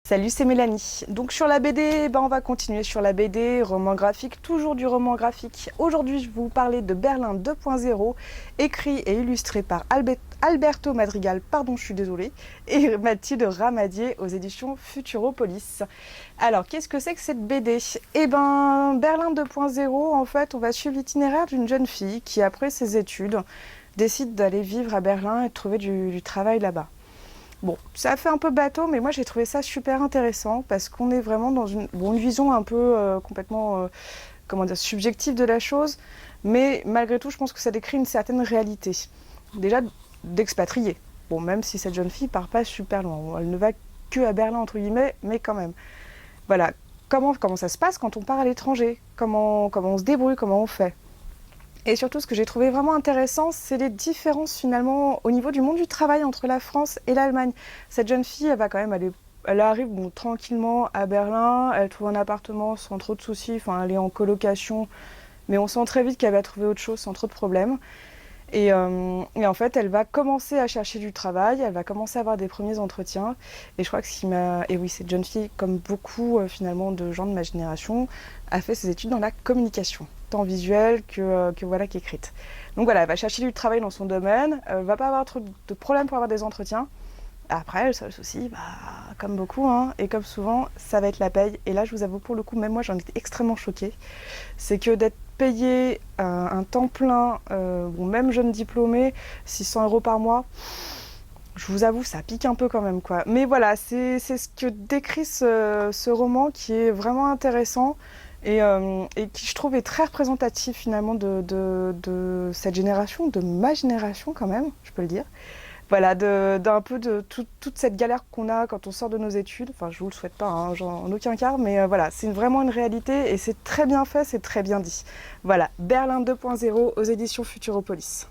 Salut, c'est Mélanie. Donc sur la BD, on va continuer sur la BD, roman graphique, toujours du roman graphique. Aujourd'hui, je vais vous parler de Berlin 2.0, écrit et illustré par Alberto Madrigal, pardon, je suis désolée, et Mathilde Ramadier aux éditions Futuropolis. Alors, qu'est-ce que c'est que cette BD? Berlin 2.0, en fait, on va suivre l'itinéraire d'une jeune fille qui, après ses études, décide d'aller vivre à Berlin et de trouver du travail là-bas. Bon, ça a fait un peu bateau, mais moi j'ai trouvé ça super intéressant parce qu'on est vraiment dans une vision un peu complètement subjective de la chose, mais malgré tout, je pense que ça décrit une certaine réalité. Déjà, d'expatriés. Bon, même si cette jeune fille part pas super loin, elle ne va que à Berlin, entre guillemets, mais quand même. Voilà, comment ça se passe quand on part à l'étranger, comment on se débrouille, comment on fait. Et surtout, ce que j'ai trouvé vraiment intéressant, c'est les différences finalement au niveau du monde du travail entre la France et l'Allemagne. Cette jeune fille, elle va quand même aller, elle arrive tranquillement à Berlin, elle trouve un appartement sans trop de soucis, enfin elle est en colocation, mais on sent très vite qu'elle va trouver autre chose sans trop de problèmes. Et en fait, elle va commencer à chercher du travail, elle va commencer à avoir des premiers entretiens. Et je crois que Et oui, cette jeune fille, comme beaucoup finalement de gens de ma génération, a fait ses études dans la communication, tant visuelle qu'écrite. Donc voilà, elle va chercher du travail dans son domaine, elle va pas avoir trop de problèmes pour avoir des entretiens. Après, le seul souci, comme beaucoup, hein, et comme souvent, ça va être la paye. Et là, je vous avoue, pour le coup, même moi, j'en étais extrêmement choquée. C'est que d'être payé un temps plein, même jeune diplômé, 600 € par mois, je vous avoue, ça pique un peu quand même, quoi. Mais voilà, c'est ce que décrit ce roman qui est vraiment intéressant et qui, je trouve, est très représentatif finalement de cette génération, de ma génération quand même, je peux le dire. Voilà, d'un peu de toute cette galère qu'on a quand on sort de nos études. Enfin, je vous le souhaite pas, hein, en aucun cas, mais voilà, c'est vraiment une réalité et c'est très bien fait, c'est très bien dit. Voilà, Berlin 2.0 aux éditions Futuropolis.